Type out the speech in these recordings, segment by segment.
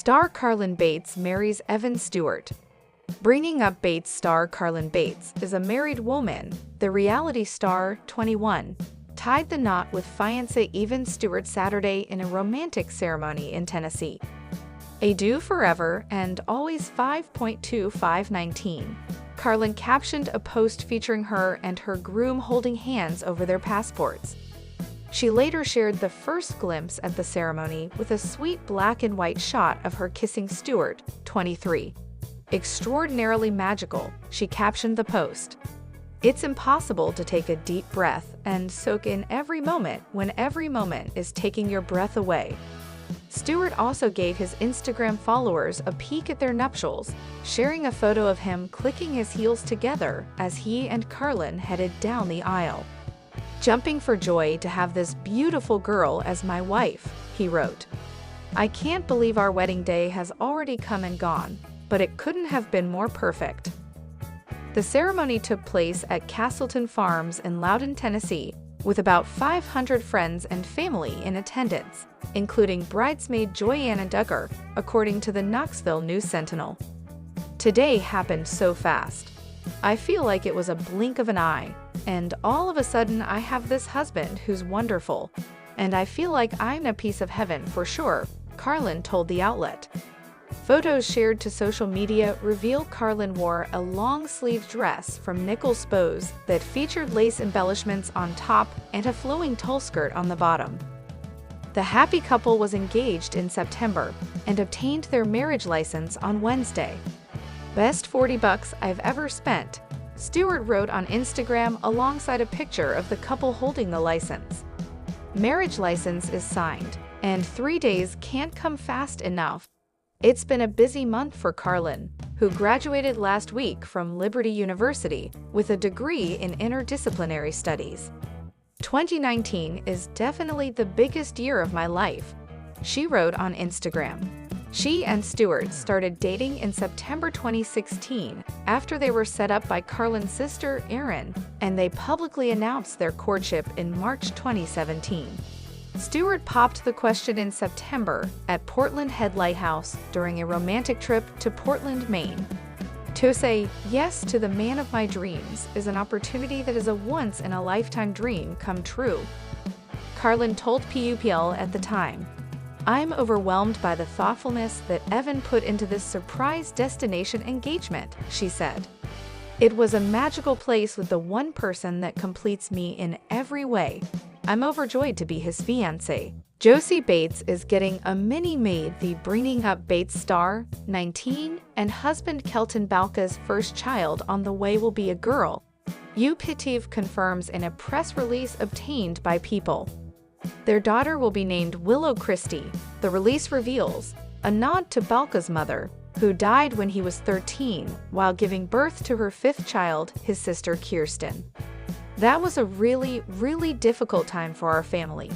Star Carlin Bates marries Evan Stewart. Bringing Up Bates star Carlin Bates is a married woman. The reality star, 21, tied the knot with fiancé Evan Stewart Saturday in a romantic ceremony in Tennessee. A do forever and always 5.2519. Carlin captioned a post featuring her and her groom holding hands over their passports. She later shared the first glimpse at the ceremony with a sweet black and white shot of her kissing Stewart, 23. Extraordinarily magical, she captioned the post. It's impossible to take a deep breath and soak in every moment when every moment is taking your breath away. Stewart also gave his Instagram followers a peek at their nuptials, sharing a photo of him clicking his heels together as he and Carlin headed down the aisle. "Jumping for joy to have this beautiful girl as my wife," he wrote. "I can't believe our wedding day has already come and gone, but it couldn't have been more perfect." The ceremony took place at Castleton Farms in Loudon, Tennessee, with about 500 friends and family in attendance, including bridesmaid Joyanna Duggar, according to the Knoxville News-Sentinel. "Today happened so fast. I feel like it was a blink of an eye, and all of a sudden I have this husband who's wonderful, and I feel like I'm a piece of heaven for sure," Carlin told the outlet. Photos shared to social media reveal Carlin wore a long-sleeved dress from Nichols Bose that featured lace embellishments on top and a flowing tulle skirt on the bottom. The happy couple was engaged in September and obtained their marriage license on Wednesday. "Best $40 I've ever spent," Stewart wrote on Instagram alongside a picture of the couple holding the license. Marriage license is signed, and 3 days can't come fast enough. It's been a busy month for Carlin, who graduated last week from Liberty University with a degree in interdisciplinary studies. "2019 is definitely the biggest year of my life," she wrote on Instagram. She and Stewart started dating in September 2016 after they were set up by Carlin's sister, Erin, and they publicly announced their courtship in March 2017. Stewart popped the question in September at Portland Head Lighthouse during a romantic trip to Portland, Maine. "To say yes to the man of my dreams is an opportunity that is a once-in-a-lifetime dream come true," Carlin told PUPL at the time. "I'm overwhelmed by the thoughtfulness that Evan put into this surprise destination engagement," she said. "It was a magical place with the one person that completes me in every way. I'm overjoyed to be his fiancé." Josie Bates is getting a mini-maid. The Bringing Up Bates star, 19, and husband Kelton Balka's first child on the way will be a girl, UPtv confirms in a press release obtained by People. Their daughter will be named Willow Christie, the release reveals, a nod to Balka's mother, who died when he was 13 while giving birth to her fifth child, his sister Kirsten. "That was a really difficult time for our family.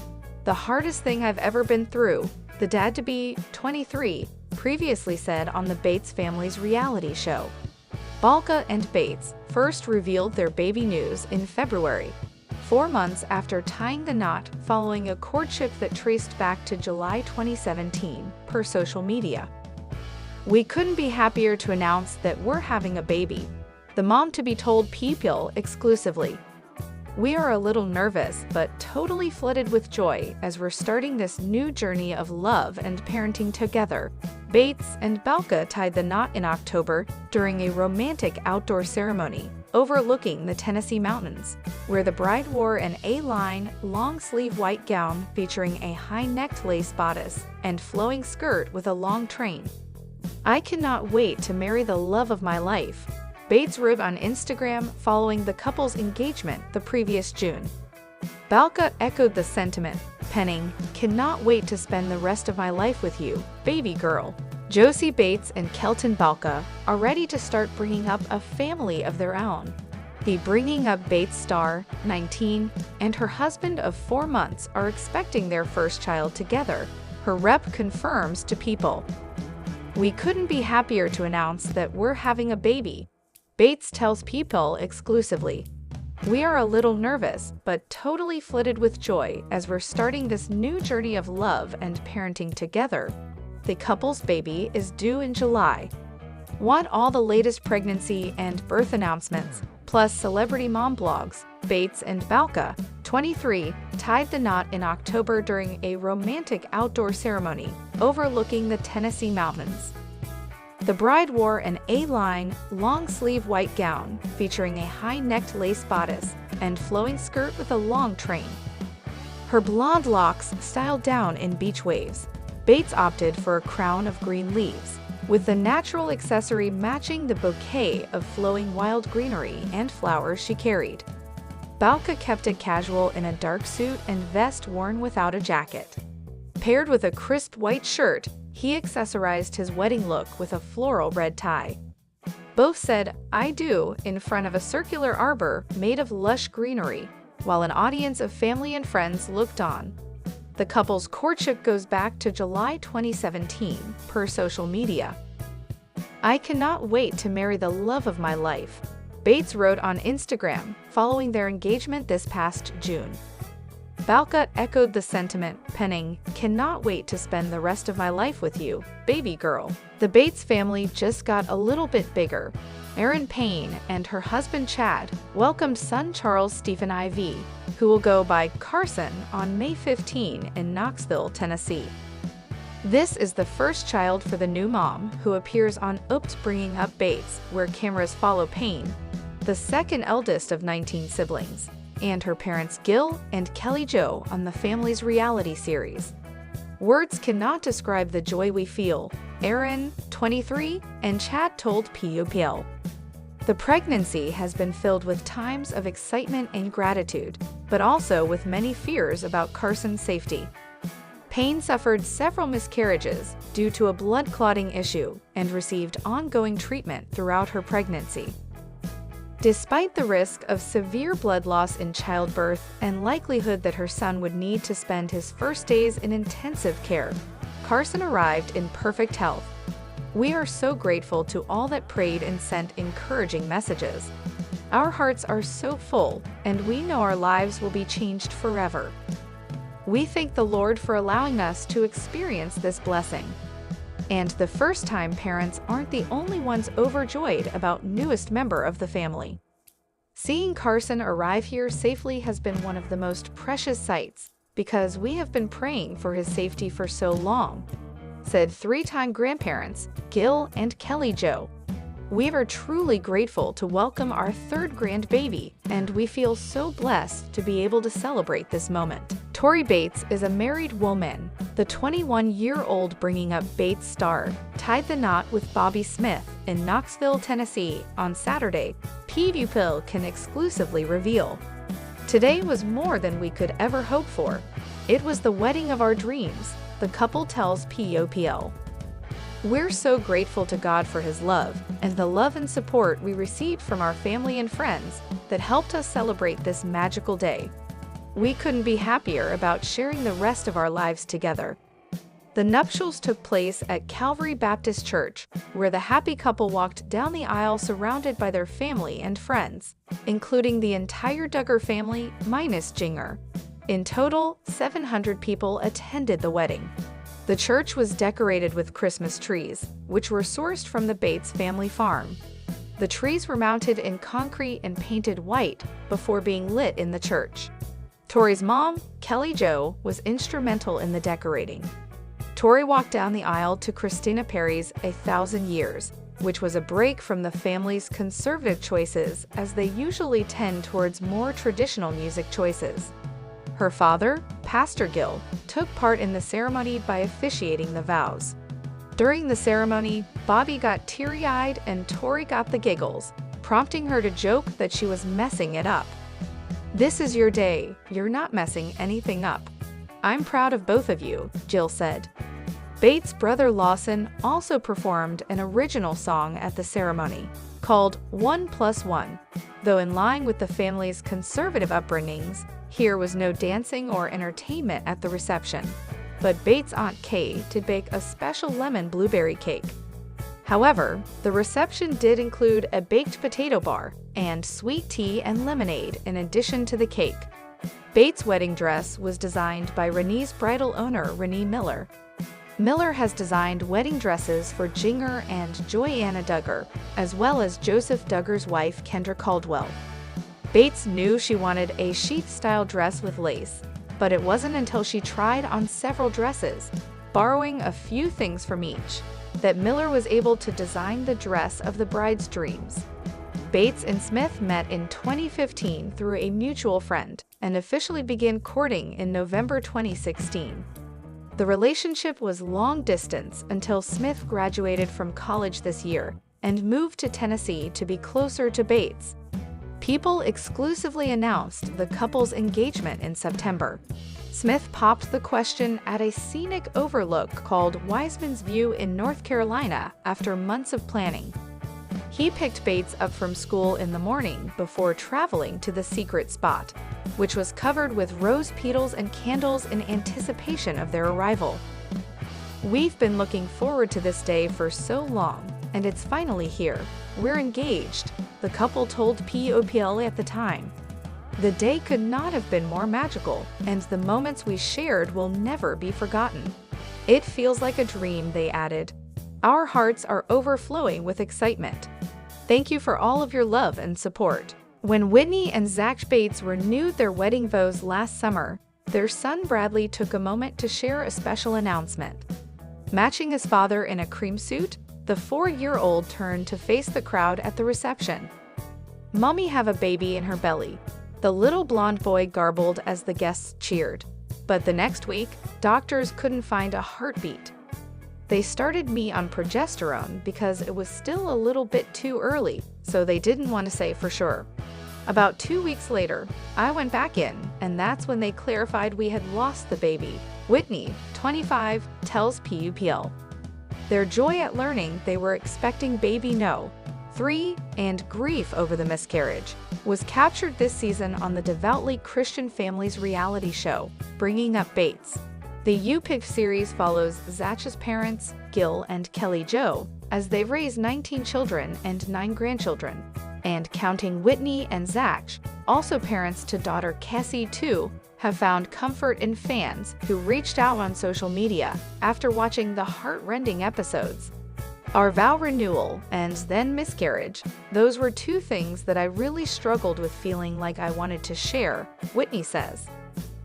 The hardest thing I've ever been through," the dad-to-be, 23, previously said on the Bates family's reality show. Balka and Bates first revealed their baby news in February, 4 months after tying the knot following a courtship that traced back to July 2017, per social media. "We couldn't be happier to announce that we're having a baby," the mom-to-be told People exclusively. "We are a little nervous but totally flooded with joy as we're starting this new journey of love and parenting together." Bates and Balka tied the knot in October during a romantic outdoor ceremony overlooking the Tennessee mountains, where the bride wore an A-line, long-sleeve white gown featuring a high-necked lace bodice and flowing skirt with a long train. "I cannot wait to marry the love of my life," Bates wrote on Instagram following the couple's engagement the previous June. Balka echoed the sentiment, penning, "Cannot wait to spend the rest of my life with you, baby girl." Josie Bates and Kelton Balka are ready to start bringing up a family of their own. The Bringing Up Bates star, 19, and her husband of 4 months are expecting their first child together, her rep confirms to People. "We couldn't be happier to announce that we're having a baby," Bates tells People exclusively. "We are a little nervous, but totally flooded with joy as we're starting this new journey of love and parenting together." The couple's baby is due in July. Want all the latest pregnancy and birth announcements, plus celebrity mom blogs? Bates and Balka, 23, tied the knot in October during a romantic outdoor ceremony overlooking the Tennessee mountains. The bride wore an A-line, long-sleeve white gown featuring a high-necked lace bodice and flowing skirt with a long train. Her blonde locks styled down in beach waves. Bates opted for a crown of green leaves, with the natural accessory matching the bouquet of flowing wild greenery and flowers she carried. Balka kept it casual in a dark suit and vest worn without a jacket. Paired with a crisp white shirt, he accessorized his wedding look with a floral red tie. Both said, "I do," in front of a circular arbor made of lush greenery, while an audience of family and friends looked on. The couple's courtship goes back to July 2017, per social media. "I cannot wait to marry the love of my life," Bates wrote on Instagram following their engagement this past June. Balka echoed the sentiment, penning, "Cannot wait to spend the rest of my life with you, baby girl." The Bates family just got a little bit bigger. Erin Payne and her husband Chad welcomed son Charles Stephen IV, who will go by Carson, on May 15 in Knoxville, Tennessee. This is the first child for the new mom, who appears on UPtv Bringing Up Bates, where cameras follow Payne, the second eldest of 19 siblings, and her parents Gil and Kelly Jo on the family's reality series. "Words cannot describe the joy we feel," Erin, 23, and Chad told PUPL. The pregnancy has been filled with times of excitement and gratitude, but also with many fears about Carson's safety. Payne suffered several miscarriages due to a blood clotting issue and received ongoing treatment throughout her pregnancy. Despite the risk of severe blood loss in childbirth and likelihood that her son would need to spend his first days in intensive care, Carson arrived in perfect health. "We are so grateful to all that prayed and sent encouraging messages. Our hearts are so full, and we know our lives will be changed forever. We thank the Lord for allowing us to experience this blessing." And the first-time parents aren't the only ones overjoyed about newest member of the family. "Seeing Carson arrive here safely has been one of the most precious sights, because we have been praying for his safety for so long," said three-time grandparents Gil and Kelly Jo. "We are truly grateful to welcome our third grandbaby, and we feel so blessed to be able to celebrate this moment." Tori Bates is a married woman. The 21-year-old Bringing Up Bates star tied the knot with Bobby Smith in Knoxville, Tennessee on Saturday, PUPL can exclusively reveal. "Today was more than we could ever hope for. It was the wedding of our dreams," the couple tells PUPL. "We're so grateful to God for His love and the love and support we received from our family and friends that helped us celebrate this magical day. We couldn't be happier about sharing the rest of our lives together." The nuptials took place at Calvary Baptist Church, where the happy couple walked down the aisle surrounded by their family and friends, including the entire Duggar family minus Jinger. In total, 700 people attended the wedding. The church was decorated with Christmas trees, which were sourced from the Bates family farm. The trees were mounted in concrete and painted white before being lit in the church. Tori's mom, Kelly Jo, was instrumental in the decorating. Tori walked down the aisle to Christina Perri's "A Thousand Years," which was a break from the family's conservative choices, as they usually tend towards more traditional music choices. Her father, Pastor Gil, took part in the ceremony by officiating the vows. During the ceremony, Bobby got teary-eyed and Tori got the giggles, prompting her to joke that she was messing it up. "This is your day, you're not messing anything up. I'm proud of both of you," Jill said. Bates' brother Lawson also performed an original song at the ceremony, called 1+1. Though in line with the family's conservative upbringings, here was no dancing or entertainment at the reception. But Bates' Aunt Kay did bake a special lemon blueberry cake. However, the reception did include a baked potato bar and sweet tea and lemonade in addition to the cake. Bates' wedding dress was designed by Renee's bridal owner, Renee Miller. Miller has designed wedding dresses for Jinger and Joyanna Duggar, as well as Joseph Duggar's wife, Kendra Caldwell. Bates knew she wanted a sheath-style dress with lace, but it wasn't until she tried on several dresses, borrowing a few things from each, that Miller was able to design the dress of the bride's dreams. Bates and Smith met in 2015 through a mutual friend and officially began courting in November 2016. The relationship was long distance until Smith graduated from college this year and moved to Tennessee to be closer to Bates. People exclusively announced the couple's engagement in September. Smith popped the question at a scenic overlook called Wiseman's View in North Carolina after months of planning. He picked Bates up from school in the morning before traveling to the secret spot, which was covered with rose petals and candles in anticipation of their arrival. "We've been looking forward to this day for so long, and it's finally here. We're engaged," the couple told UPtv at the time. "The day could not have been more magical, and the moments we shared will never be forgotten. It feels like a dream," they added. "Our hearts are overflowing with excitement. Thank you for all of your love and support." When Whitney and Zach Bates renewed their wedding vows last summer, their son Bradley took a moment to share a special announcement. Matching his father in a cream suit, the 4-year-old turned to face the crowd at the reception. "Mommy have a baby in her belly," the little blonde boy garbled as the guests cheered. But the next week, doctors couldn't find a heartbeat. "They started me on progesterone because it was still a little bit too early, so they didn't want to say for sure. About 2 weeks later, I went back in, and that's when they clarified we had lost the baby," Whitney, 25, tells UPtv. Their joy at learning they were expecting baby no. 3 and grief over the miscarriage was captured this season on the devoutly Christian family's reality show, Bringing Up Bates. The UPtv series follows Zach's parents, Gil and Kelly Jo, as they raise 19 children and 9 grandchildren, and counting Whitney and Zach, also parents to daughter Cassie too, have found comfort in fans who reached out on social media after watching the heart-rending episodes. "Our vow renewal and then miscarriage, those were 2 things that I really struggled with feeling like I wanted to share," Whitney says.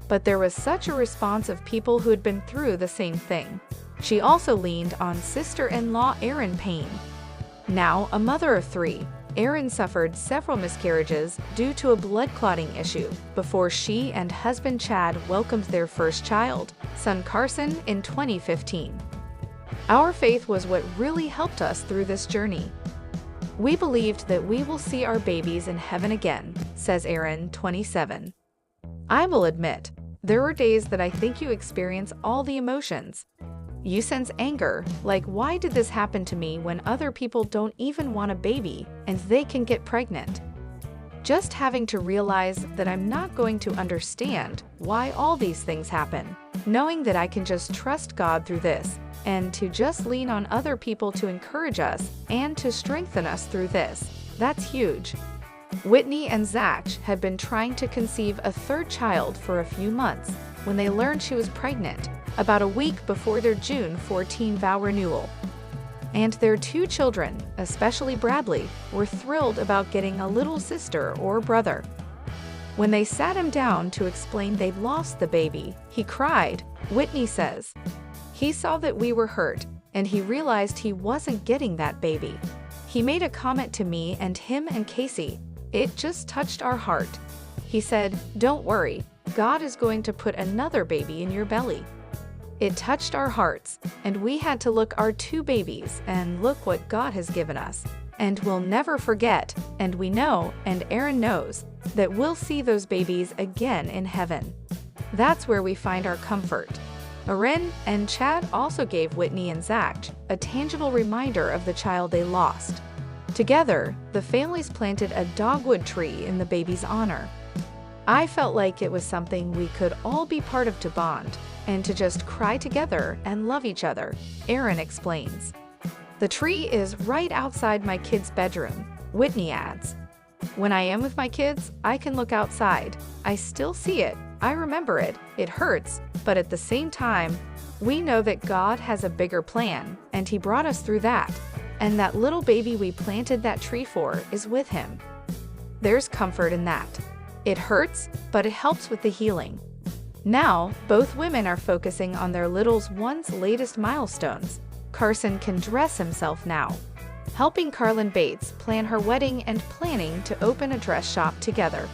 But there was such a response of people who had been through the same thing. She also leaned on sister-in-law Erin Payne. Now a mother of 3, Erin suffered several miscarriages due to a blood clotting issue before she and husband Chad welcomed their first child, son Carson, in 2015. "Our faith was what really helped us through this journey. We believed that we will see our babies in heaven again," says Erin, 27. "I will admit, there were days that I think you experience all the emotions. You sense anger, like why did this happen to me when other people don't even want a baby and they can get pregnant? Just having to realize that I'm not going to understand why all these things happen, knowing that I can just trust God through this, and to just lean on other people to encourage us and to strengthen us through this, that's huge." Whitney and Zach had been trying to conceive a 3rd child for a few months when they learned she was pregnant, about a week before their June 14 vow renewal. And their 2 children, especially Bradley, were thrilled about getting a little sister or brother. When they sat him down to explain they'd lost the baby, he cried, Whitney says. "He saw that we were hurt, and he realized he wasn't getting that baby. He made a comment to me and him and Casey. It just touched our heart. He said, 'Don't worry, God is going to put another baby in your belly.' It touched our hearts, and we had to look our 2 babies and look what God has given us. And we'll never forget, and we know, and Erin knows, that we'll see those babies again in heaven. That's where we find our comfort." Erin and Chad also gave Whitney and Zach a tangible reminder of the child they lost. Together, the families planted a dogwood tree in the baby's honor. "I felt like it was something we could all be part of to bond, and to just cry together and love each other," Erin explains. "The tree is right outside my kids' bedroom," Whitney adds. "When I am with my kids, I can look outside. I still see it. I remember it. It hurts, but at the same time, We know that God has a bigger plan, and He brought us through that. And that little baby we planted that tree for is with Him. There's comfort in that. It hurts, but it helps with the healing. Now, both women are focusing on their little one's latest milestones. Carson can dress himself now, helping Carlin Bates plan her wedding and planning to open a dress shop together.